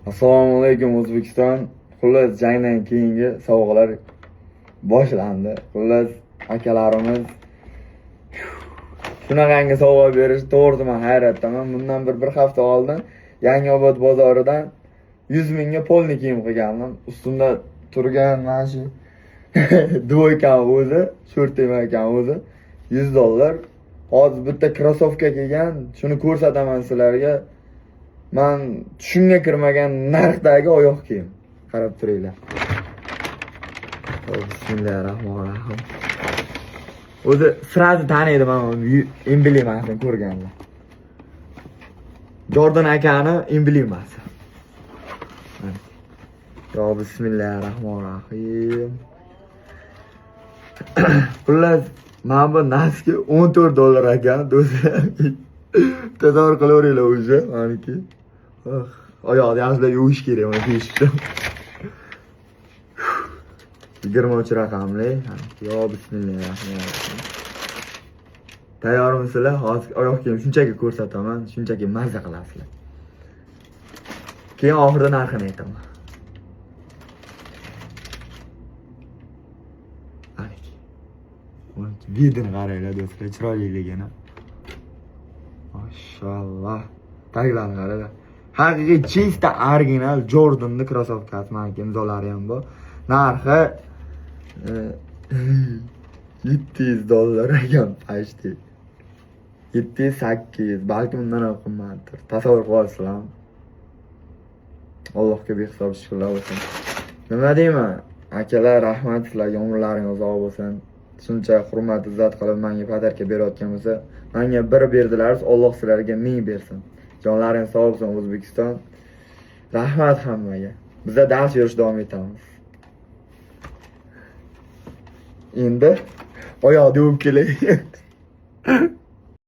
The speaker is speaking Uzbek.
Assalomu alaykum O'zbekiston. Xullas jangdan keyingi sovg'alar boshlandi. Xullas akalarimiz shunaqangi sovg'a berish to'g'risi men hayratdaman. Bundan bir hafta oldin Yangiobod bozoridan 100 mingga polni kiyim qilgandim. Ustimda turgan mana shu dvoykan o'zi, shortim ekan o'zi $100. Hozir bitta krossovka kiygan, shuni ko'rsataman sizlarga. Men tushimga kirmagan narxdagi oyoq kiyim. Qarab turinglar. Bismillahirrohmanirrohim. O'zi sirasi taniydi men emblemasini ko'rganda. Jordan akani emblemasi. Yo bismillahirrohmanirrohim. Xullas men bu naski $14 ekan, do'stlar. Tasavvur qilaveringlar o'zi, meniki. Oyoqni yaxshilab yuvish kerak, mana deyishdi. 23 raqamli. Yo bismillahirrohmanirrohim. Tayyormisizlar? Hozir oyoq kiyim shunchaki ko'rsataman, shunchaki mazza qilasizlar. Keyin oxirida narxini aytaman. Vidini qaranglar do'stlar, chiroyliligini. Mashallah. Taglarni qaranglar. Haqiqiy chista original Jordan'ning krossovkasi, meniki imzolari ham bor. Narxi $700 ekan, pashti. 700-800, balki undan ham qimmatdir. Tasavvur qilasizlar. Allohga behisob shukrlar bo'lsin. Nima deyman? Akalar, rahmat sizlarga, umrlaringiz uzoq bo'lsin. Shuncha hurmat izzat qilib menga padarka berayotgan bo'lsa, menga bir berdilar, Alloh sizlarga 1000 bersin. Jonlaringiz sog' bo'lsin O'zbekiston. Rahmat hammaga. Bizda dars berish davom etamiz. Endi oyoqni yuvib kelay.